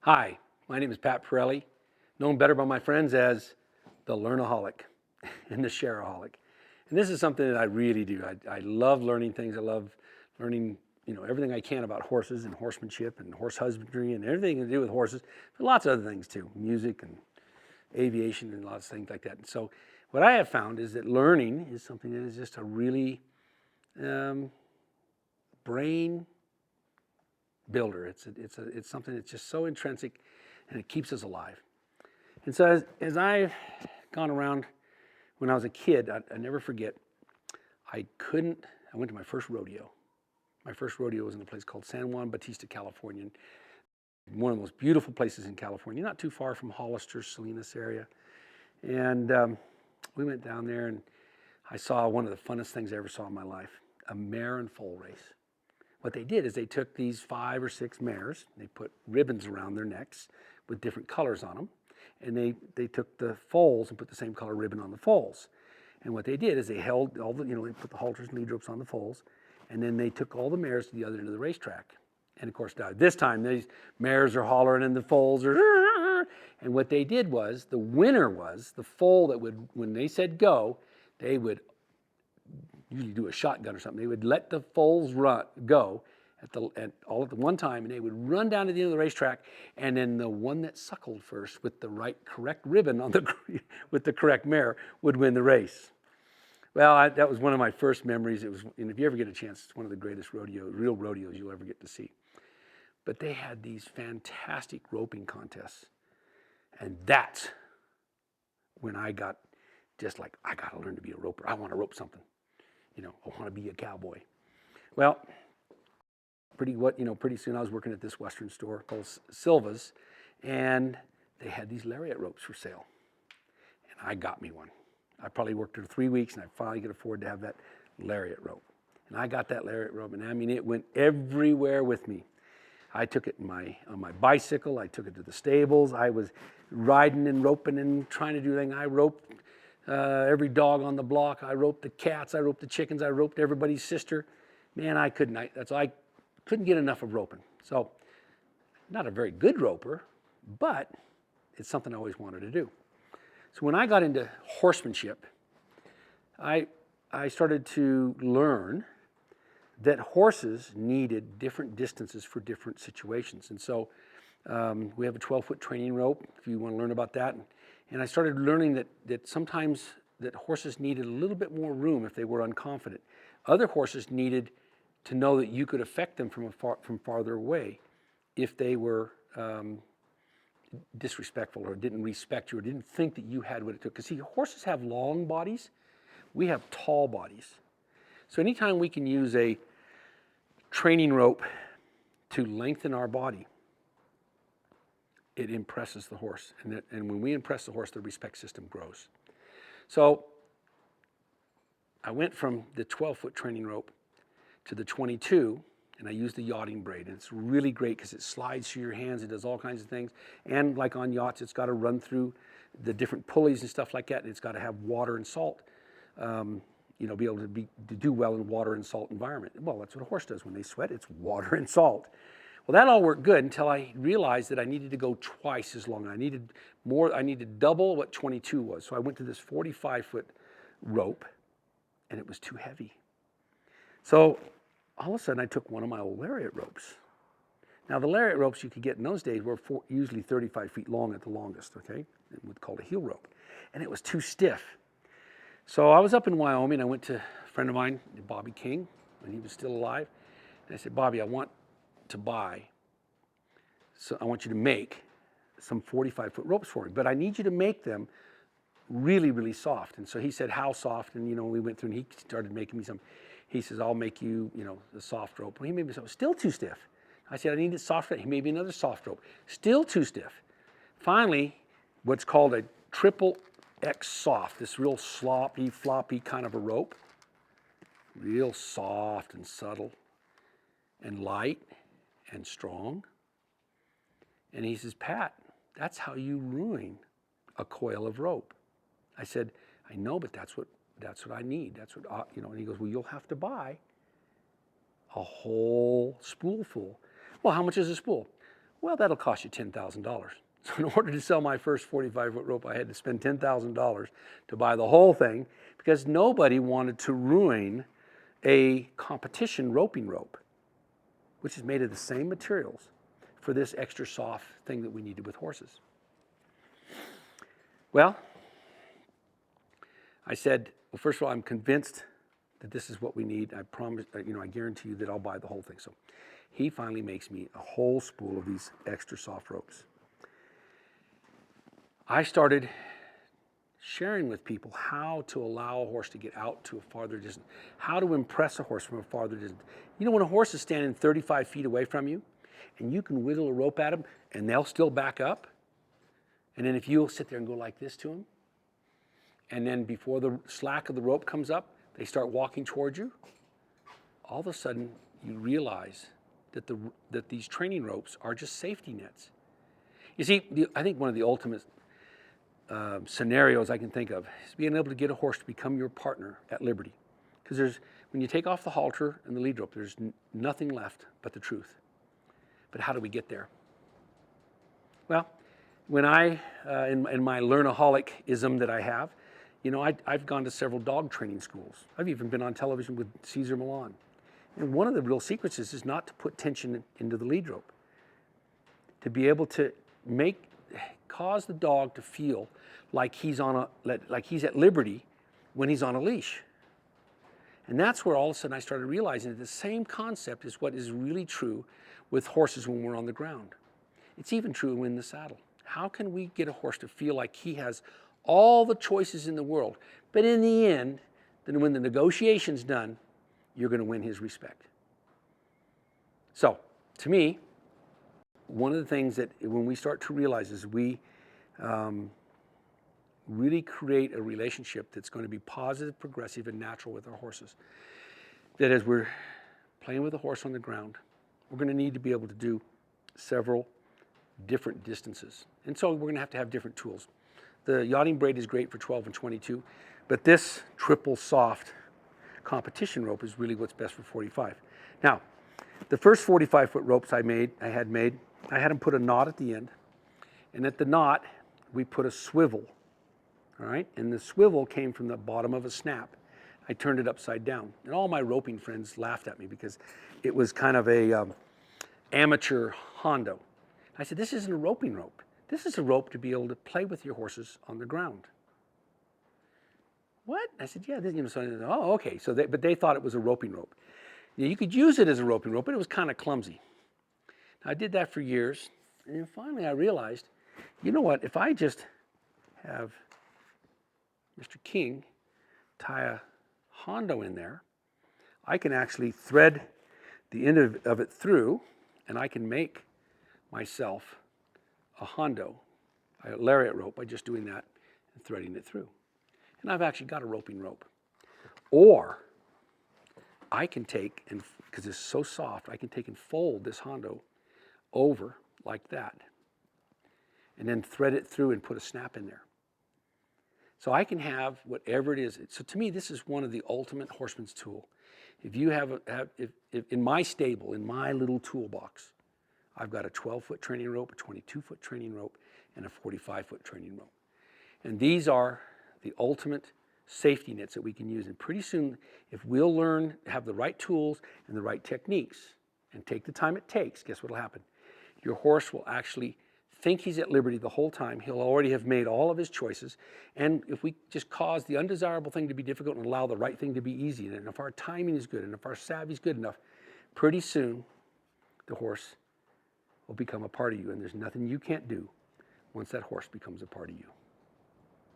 Hi, my name is Pat Parelli, known better by my friends as the Learnaholic and the Shareaholic. And this is something that I really do. I love learning things. I love learning, everything I can about horses and horsemanship and horse husbandry and everything to do with horses. But lots of other things too, music and aviation and lots of things like that. And so what I have found is that learning is something that is just a really brain builder. It's something that's just so intrinsic, and it keeps us alive. And so as I've gone around, when I was a kid, I never forget, I went to my first rodeo. My first rodeo was in a place called San Juan Bautista, California. One of the most beautiful places in California, not too far from Hollister, Salinas area. And we went down there, and I saw one of the funnest things I ever saw in my life, a mare and foal race. What they did is they took these 5 or 6 mares, they put ribbons around their necks with different colors on them, and they took the foals and put the same color ribbon on the foals. And what they did is they held all the, they put the halters and lead ropes on the foals, and then they took all the mares to the other end of the racetrack. And of course, this time these mares are hollering and the foals are, and what they did was, the winner was the foal that would, when they said go, they would usually do a shotgun or something. They would let the foals go all at the one time, and they would run down to the end of the racetrack, and then the one that suckled first with the correct ribbon on with the correct mare would win the race. Well, that was one of my first memories. And if you ever get a chance, it's one of the greatest real rodeos you'll ever get to see. But they had these fantastic roping contests, and that's when I got just like, I got to learn to be a roper. I want to rope something. I want to be a cowboy. Well, pretty soon I was working at this Western store called Silva's, and they had these lariat ropes for sale. And I got me one. I probably worked there 3 weeks, and I finally could afford to have that lariat rope. And I got that lariat rope, and I mean, it went everywhere with me. I took it on my bicycle. I took it to the stables. I was riding and roping and trying to do things. I roped every dog on the block. I roped the cats. I roped the chickens. I roped everybody's sister. Man, I couldn't get enough of roping. So, not a very good roper, but it's something I always wanted to do. So when I got into horsemanship, I started to learn that horses needed different distances for different situations. And so we have a 12-foot training rope, if you want to learn about that. And I started learning that sometimes that horses needed a little bit more room if they were unconfident. Other horses needed to know that you could affect them from farther away if they were disrespectful or didn't respect you or didn't think that you had what it took. Because see, horses have long bodies. We have tall bodies. So anytime we can use a training rope to lengthen our body, it impresses the horse. And when we impress the horse, the respect system grows. So I went from the 12-foot training rope to the 22, and I used the yachting braid. And it's really great because it slides through your hands. It does all kinds of things. And like on yachts, it's got to run through the different pulleys and stuff like that. And it's got to have water and salt. Be able to do well in water and salt environment. Well, that's what a horse does when they sweat. It's water and salt. Well, that all worked good until I realized that I needed to go twice as long. I needed double what 22 was. So I went to this 45-foot rope, and it was too heavy. So all of a sudden, I took one of my old lariat ropes. Now, the lariat ropes you could get in those days were usually 35 feet long at the longest, okay? It was called a heel rope. And it was too stiff. So I was up in Wyoming. I went to a friend of mine, Bobby King, when he was still alive. And I said, Bobby, I want you to make some 45-foot ropes for me, but I need you to make them really, really soft. And so he said, how soft? And, we went through and he started making me some. He says, I'll make you, the soft rope. Well, he made me something still too stiff. I said, I need it soft. He made me another soft rope. Still too stiff. Finally, what's called a triple X soft, this real sloppy, floppy kind of a rope. Real soft and subtle and light and strong. And he says, Pat, that's how you ruin a coil of rope. I said, I know, but that's what I need. That's what, and he goes, well, you'll have to buy a whole spoolful. Well, how much is a spool? Well, that'll cost you $10,000. So in order to sell my first 45-foot rope, I had to spend $10,000 to buy the whole thing because nobody wanted to ruin a competition roping rope, which is made of the same materials for this extra soft thing that we needed with horses. Well, I said, well, first of all, I'm convinced that this is what we need. I promise, I guarantee you that I'll buy the whole thing. So he finally makes me a whole spool of these extra soft ropes. I started sharing with people how to allow a horse to get out to a farther distance, how to impress a horse from a farther distance. You know, when a horse is standing 35 feet away from you and you can wiggle a rope at them and they'll still back up, and then if you'll sit there and go like this to them, and then before the slack of the rope comes up, they start walking towards you, all of a sudden you realize that these training ropes are just safety nets. You see, I think one of the ultimate scenarios I can think of is being able to get a horse to become your partner at liberty. Because when you take off the halter and the lead rope, there's nothing left but the truth. But how do we get there? Well, when in my learnaholic-ism that I have, I've gone to several dog training schools. I've even been on television with Cesar Millan. And one of the real secrets is not to put tension into the lead rope. To be able to cause the dog to feel like he's at liberty when he's on a leash. And that's where all of a sudden I started realizing that the same concept is what is really true with horses when we're on the ground. It's even true when in the saddle. How can we get a horse to feel like he has all the choices in the world, but in the end, then when the negotiation's done, you're going to win his respect? So, to me, one of the things that when we start to realize is we really create a relationship that's going to be positive, progressive, and natural with our horses. That as we're playing with a horse on the ground, we're going to need to be able to do several different distances. And so we're going to have different tools. The yachting braid is great for 12 and 22, but this triple soft competition rope is really what's best for 45. Now, the first 45-foot ropes I had them put a knot at the end, and at the knot we put a swivel, all right? And the swivel came from the bottom of a snap. I turned it upside down, and all my roping friends laughed at me because it was kind of a amateur hondo. I said, this isn't a roping rope. This is a rope to be able to play with your horses on the ground. What? I said, yeah. Oh, okay. But they thought it was a roping rope. You could use it as a roping rope, but it was kind of clumsy. I did that for years, and then finally I realized, you know what? If I just have Mr. King tie a hondo in there, I can actually thread the end of it through, and I can make myself a hondo, a lariat rope, by just doing that and threading it through. And I've actually got a roping rope. Or I can take, and because it's so soft, I can take and fold this hondo over like that, and then thread it through and put a snap in there. So I can have whatever it is. So to me, this is one of the ultimate horseman's tool. If you if in my stable, in my little toolbox, I've got a 12-foot training rope, a 22-foot training rope, and a 45-foot training rope. And these are the ultimate safety nets that we can use. And pretty soon, if we'll learn, have the right tools and the right techniques, and take the time it takes, guess what will happen? Your horse will actually think he's at liberty the whole time. He'll already have made all of his choices. And if we just cause the undesirable thing to be difficult and allow the right thing to be easy, and if our timing is good, and if our savvy is good enough, pretty soon the horse will become a part of you, and there's nothing you can't do once that horse becomes a part of you.